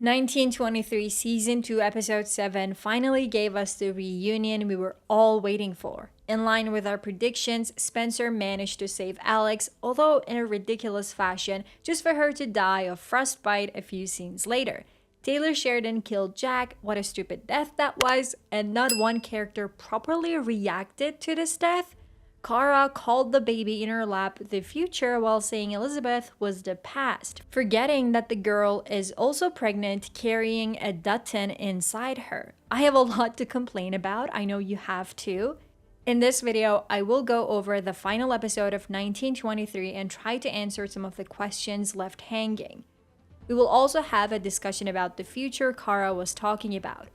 1923 Season 2 Episode 7 finally gave us the reunion we were all waiting for. In line with our predictions, Spencer managed to save Alex, although in a ridiculous fashion, just for her to die of frostbite a few scenes later. Taylor Sheridan killed Jack, what a stupid death that was, and not one character properly reacted to this death. Kara called the baby in her lap the future while saying Elizabeth was the past, forgetting that the girl is also pregnant, carrying a Dutton inside her. I have a lot to complain about, I know you have too. In this video, I will go over the final episode of 1923 and try to answer some of the questions left hanging. We will also have a discussion about the future Kara was talking about.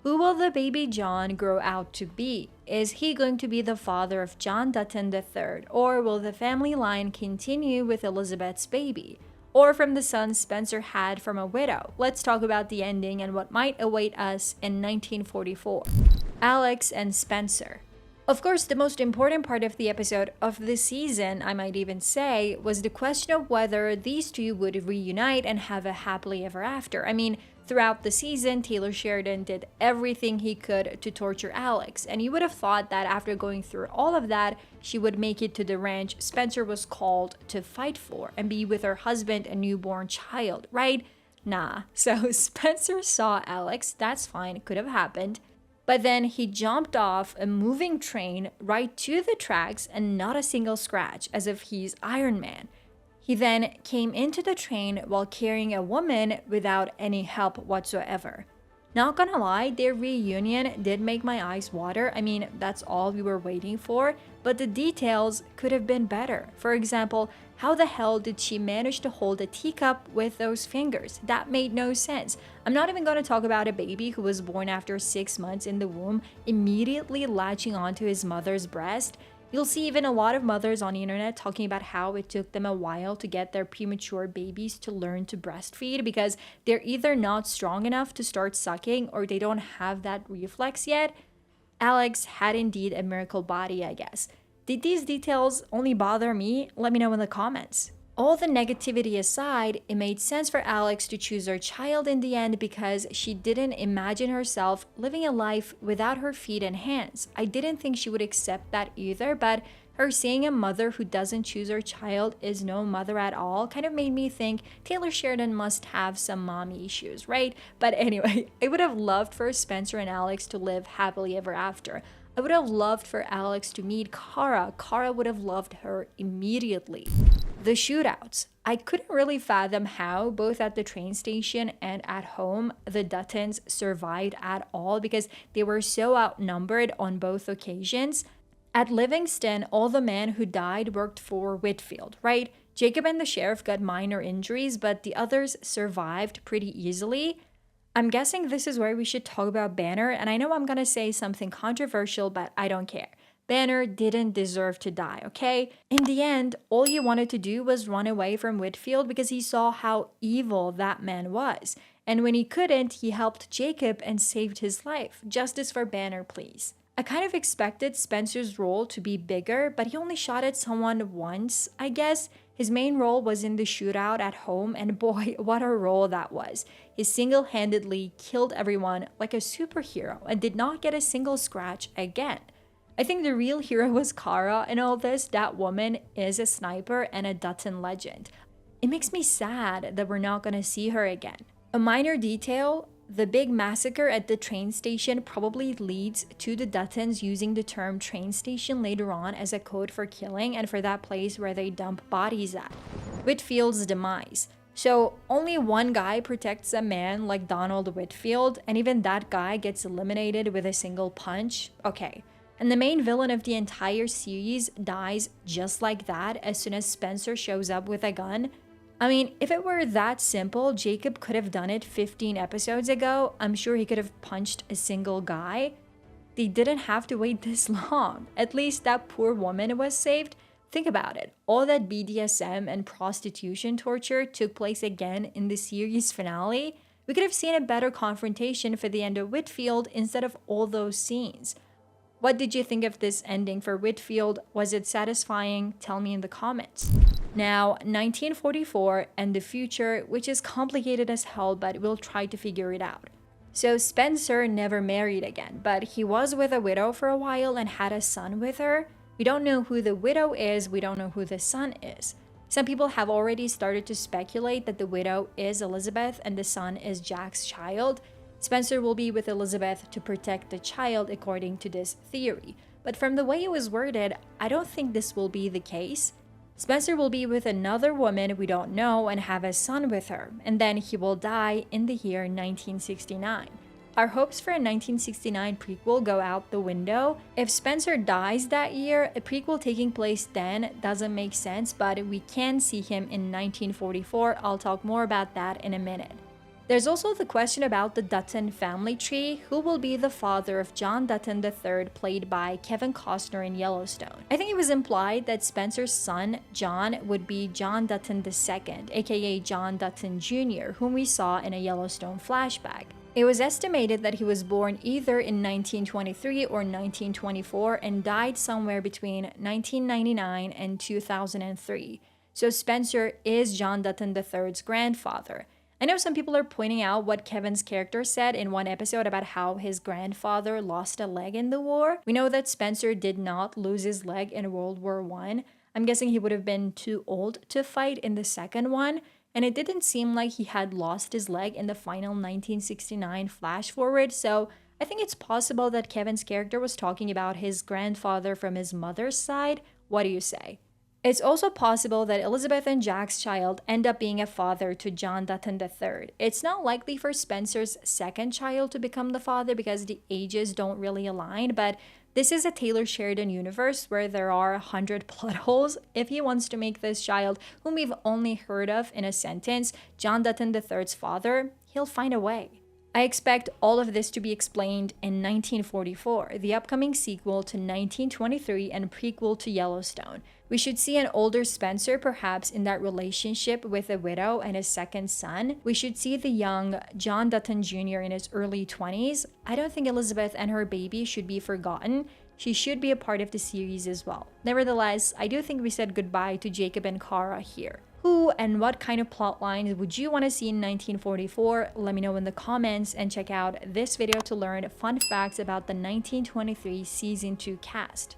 Who will the baby John grow out to be? Is he going to be the father of John Dutton III, or will the family line continue with Elizabeth's baby? Or from the son Spencer had from a widow? Let's talk about the ending and what might await us in 1944. Alex and Spencer. Of course, the most important part of the episode of the season, I might even say, was the question of whether these two would reunite and have a happily ever after. I mean, throughout the season, Taylor Sheridan did everything he could to torture Alex, and you would have thought that after going through all of that, she would make it to the ranch Spencer was called to fight for and be with her husband and newborn child, right? Nah. So Spencer saw Alex, that's fine, it could have happened. But then he jumped off a moving train right to the tracks and not a single scratch, as if he's Iron Man. He then came into the train while carrying a woman without any help whatsoever. Not gonna lie, their reunion did make my eyes water. I mean, that's all we were waiting for, but the details could have been better. For example, how the hell did she manage to hold a teacup with those fingers? That made no sense. I'm not even gonna talk about a baby who was born after 6 months in the womb, immediately latching onto his mother's breast. You'll see even a lot of mothers on the internet talking about how it took them a while to get their premature babies to learn to breastfeed because they're either not strong enough to start sucking or they don't have that reflex yet. Alex had indeed a miracle body, I guess. Did these details only bother me? Let me know in the comments. All the negativity aside, it made sense for Alex to choose her child in the end because she didn't imagine herself living a life without her feet and hands. I didn't think she would accept that either, but her seeing a mother who doesn't choose her child is no mother at all kind of made me think Taylor Sheridan must have some mommy issues, right? But anyway, I would have loved for Spencer and Alex to live happily ever after. I would have loved for Alex to meet Kara. Kara would have loved her immediately. The shootouts. I couldn't really fathom how, both at the train station and at home, the Duttons survived at all because they were so outnumbered on both occasions. At Livingston, all the men who died worked for Whitfield, right? Jacob and the sheriff got minor injuries, but the others survived pretty easily. I'm guessing this is where we should talk about Banner, and I know I'm gonna say something controversial, but I don't care. Banner didn't deserve to die, okay? In the end, all he wanted to do was run away from Whitfield because he saw how evil that man was. And when he couldn't, he helped Jacob and saved his life. Justice for Banner, please. I kind of expected Spencer's role to be bigger, but he only shot at someone once, I guess. His main role was in the shootout at home, and boy, what a role that was. He single-handedly killed everyone like a superhero and did not get a single scratch again. I think the real hero was Kara in all this. That woman is a sniper and a Dutton legend. It makes me sad that we're not gonna see her again. A minor detail, the big massacre at the train station probably leads to the Duttons using the term train station later on as a code for killing and for that place where they dump bodies at. Whitfield's demise. So only one guy protects a man like Donald Whitfield, and even that guy gets eliminated with a single punch? Okay. And the main villain of the entire series dies just like that as soon as Spencer shows up with a gun. I mean, if it were that simple, Jacob could have done it 15 episodes ago. I'm sure he could have punched a single guy. They didn't have to wait this long. At least that poor woman was saved. Think about it. All that BDSM and prostitution torture took place again in the series finale. We could have seen a better confrontation for the end of Whitfield instead of all those scenes. What did you think of this ending for Whitfield? Was it satisfying? Tell me in the comments. Now, 1944 and the future, which is complicated as hell, but we'll try to figure it out. So Spencer never married again, but he was with a widow for a while and had a son with her. We don't know who the widow is, we don't know who the son is. Some people have already started to speculate that the widow is Elizabeth and the son is Jack's child. Spencer will be with Elizabeth to protect the child according to this theory. But from the way it was worded, I don't think this will be the case. Spencer will be with another woman we don't know and have a son with her, and then he will die in the year 1969. Our hopes for a 1969 prequel go out the window. If Spencer dies that year, a prequel taking place then doesn't make sense, but we can see him in 1944. I'll talk more about that in a minute. There's also the question about the Dutton family tree. Who will be the father of John Dutton III, played by Kevin Costner in Yellowstone? I think it was implied that Spencer's son, John, would be John Dutton II, aka John Dutton Jr., whom we saw in a Yellowstone flashback. It was estimated that he was born either in 1923 or 1924 and died somewhere between 1999 and 2003. So Spencer is John Dutton III's grandfather. I know some people are pointing out what Kevin's character said in one episode about how his grandfather lost a leg in the war. We know that Spencer did not lose his leg in World War I. I'm guessing he would have been too old to fight in the second one, and it didn't seem like he had lost his leg in the final 1969 flash forward, so I think it's possible that Kevin's character was talking about his grandfather from his mother's side. What do you say? It's also possible that Elizabeth and Jack's child end up being a father to John Dutton III. It's not likely for Spencer's second child to become the father because the ages don't really align, but this is a Taylor Sheridan universe where there are 100 plot holes. If he wants to make this child, whom we've only heard of in a sentence, John Dutton III's father, he'll find a way. I expect all of this to be explained in 1944, the upcoming sequel to 1923 and prequel to Yellowstone. We should see an older Spencer perhaps in that relationship with a widow and his second son. We should see the young John Dutton Jr. in his early 20s. I don't think Elizabeth and her baby should be forgotten. She should be a part of the series as well. Nevertheless, I do think we said goodbye to Jacob and Kara here. Who and what kind of plot lines would you want to see in 1944? Let me know in the comments, and check out this video to learn fun facts about the 1923 season 2 cast.